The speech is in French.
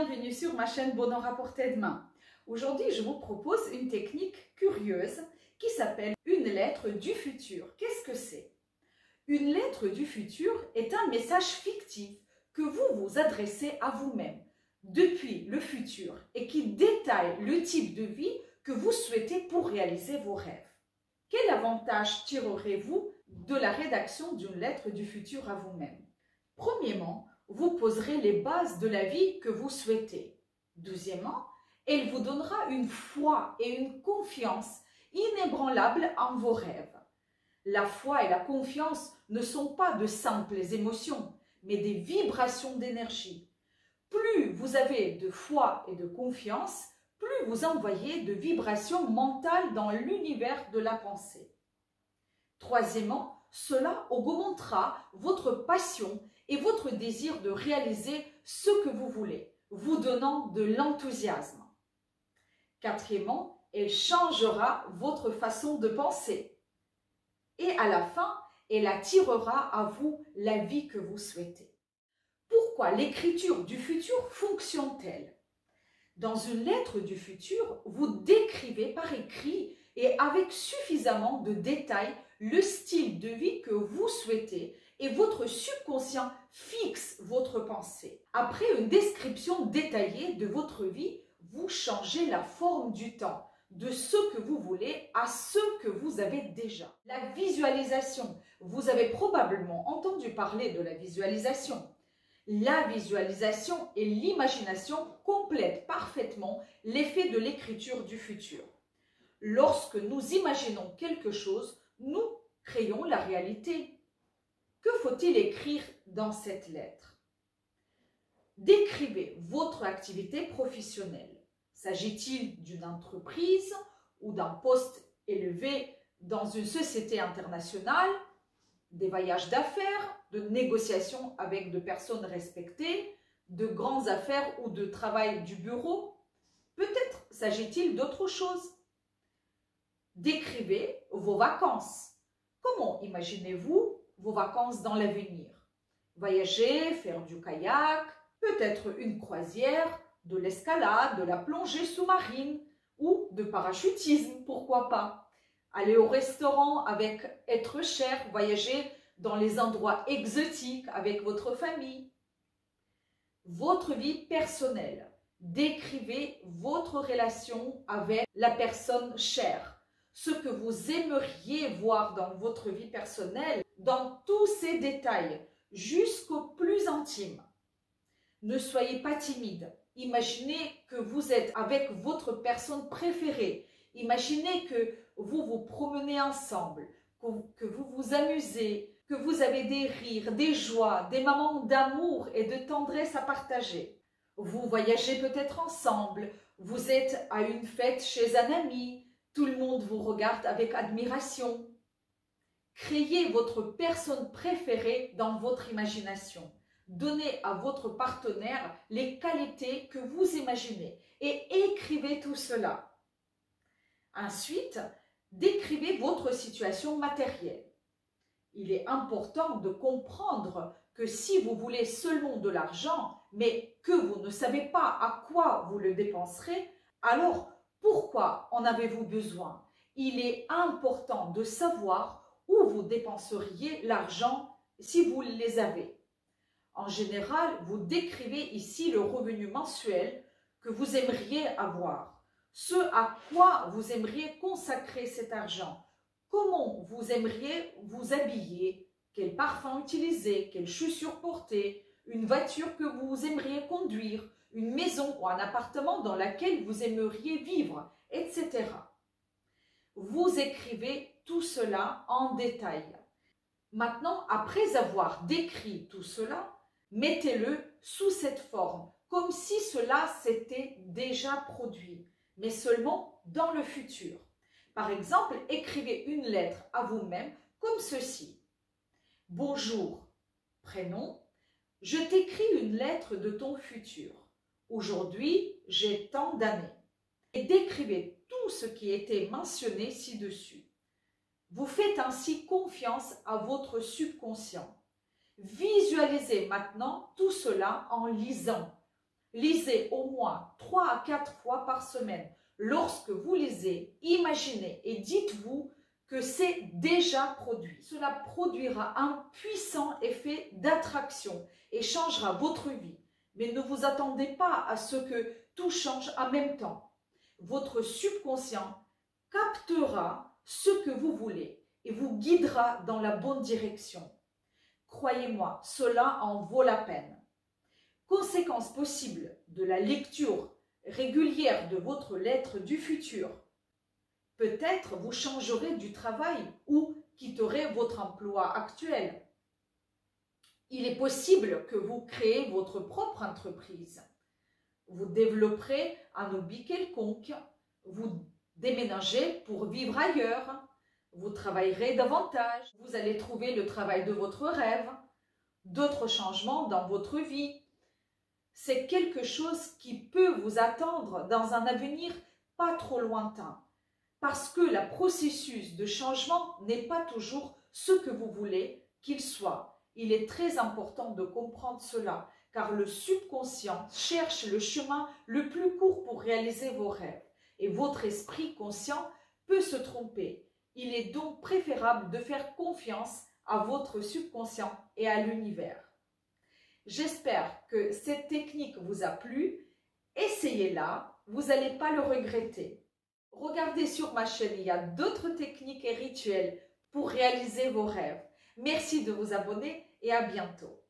bienvenue sur ma chaîne Bonheur à portée de main. Aujourd'hui, je vous propose une technique curieuse qui s'appelle une lettre du futur. Qu'est-ce que c'est? Une lettre du futur est un message fictif que vous vous adressez à vous-même depuis le futur et qui détaille le type de vie que vous souhaitez pour réaliser vos rêves. Quel avantage tirerez-vous de la rédaction d'une lettre du futur à vous-même? Premièrement, vous poserez les bases de la vie que vous souhaitez. Deuxièmement, elle vous donnera une foi et une confiance inébranlables en vos rêves. La foi et la confiance ne sont pas de simples émotions, mais des vibrations d'énergie. Plus vous avez de foi et de confiance, plus vous envoyez de vibrations mentales dans l'univers de la pensée. Troisièmement, cela augmentera votre passion et votre désir de réaliser ce que vous voulez, vous donnant de l'enthousiasme. Quatrièmement, elle changera votre façon de penser. Et à la fin, elle attirera à vous la vie que vous souhaitez. Pourquoi l'écriture du futur fonctionne-t-elle? Dans une lettre du futur, vous décrivez par écrit et avec suffisamment de détails le style de vie que vous souhaitez et votre subconscient fixe votre pensée. Après une description détaillée de votre vie, vous changez la forme du temps, de ce que vous voulez à ce que vous avez déjà. La visualisation. Vous avez probablement entendu parler de la visualisation. La visualisation et l'imagination complètent parfaitement l'effet de l'écriture du futur. Lorsque nous imaginons quelque chose, nous créons la réalité. Que faut-il écrire dans cette lettre? Décrivez votre activité professionnelle. S'agit-il d'une entreprise ou d'un poste élevé dans une société internationale, des voyages d'affaires, de négociations avec de personnes respectées, de grandes affaires ou de travail du bureau? Peut-être s'agit-il d'autre chose. Décrivez vos vacances. Comment imaginez-vous vos vacances dans l'avenir? Voyager, faire du kayak, peut-être une croisière, de l'escalade, de la plongée sous-marine ou de parachutisme, pourquoi pas? Aller au restaurant avec être cher, voyager dans les endroits exotiques avec votre famille. Votre vie personnelle. Décrivez votre relation avec la personne chère. Ce que vous aimeriez voir dans votre vie personnelle, dans tous ces détails, jusqu'au plus intime. Ne soyez pas timide. Imaginez que vous êtes avec votre personne préférée. Imaginez que vous vous promenez ensemble, que vous vous amusez, que vous avez des rires, des joies, des moments d'amour et de tendresse à partager. Vous voyagez peut-être ensemble, vous êtes à une fête chez un ami, tout le monde vous regarde avec admiration. Créez votre personne préférée dans votre imagination. Donnez à votre partenaire les qualités que vous imaginez et écrivez tout cela. Ensuite, décrivez votre situation matérielle. Il est important de comprendre que si vous voulez seulement de l'argent, mais que vous ne savez pas à quoi vous le dépenserez, alors pourquoi en avez-vous besoin? Il est important de savoir où vous dépenseriez l'argent si vous les avez. En général, vous décrivez ici le revenu mensuel que vous aimeriez avoir, ce à quoi vous aimeriez consacrer cet argent, comment vous aimeriez vous habiller, quel parfum utiliser, quelles chaussures porter, une voiture que vous aimeriez conduire, une maison ou un appartement dans lequel vous aimeriez vivre, etc. Vous écrivez tout cela en détail. Maintenant, après avoir décrit tout cela, mettez-le sous cette forme, comme si cela s'était déjà produit, mais seulement dans le futur. Par exemple, écrivez une lettre à vous-même comme ceci. Bonjour, prénom, je t'écris une lettre de ton futur. Aujourd'hui, j'ai tant d'années. Et décrivez tout ce qui était mentionné ci-dessus. Vous faites ainsi confiance à votre subconscient. Visualisez maintenant tout cela en lisant. Lisez au moins 3 à 4 fois par semaine. Lorsque vous lisez, imaginez et dites-vous que c'est déjà produit. Cela produira un puissant effet d'attraction et changera votre vie. Mais ne vous attendez pas à ce que tout change en même temps. Votre subconscient captera ce que vous voulez et vous guidera dans la bonne direction. Croyez-moi, cela en vaut la peine. Conséquence possible de la lecture régulière de votre lettre du futur. Peut-être vous changerez du travail ou quitterez votre emploi actuel. Il est possible que vous créez votre propre entreprise. Vous développerez un hobby quelconque, vous déménagez pour vivre ailleurs, vous travaillerez davantage, vous allez trouver le travail de votre rêve, d'autres changements dans votre vie. C'est quelque chose qui peut vous attendre dans un avenir pas trop lointain. Parce que le processus de changement n'est pas toujours ce que vous voulez qu'il soit. Il est très important de comprendre cela, car le subconscient cherche le chemin le plus court pour réaliser vos rêves. Et votre esprit conscient peut se tromper. Il est donc préférable de faire confiance à votre subconscient et à l'univers. J'espère que cette technique vous a plu. Essayez-la, vous n'allez pas le regretter. Regardez sur ma chaîne, il y a d'autres techniques et rituels pour réaliser vos rêves. Merci de vous abonner et à bientôt.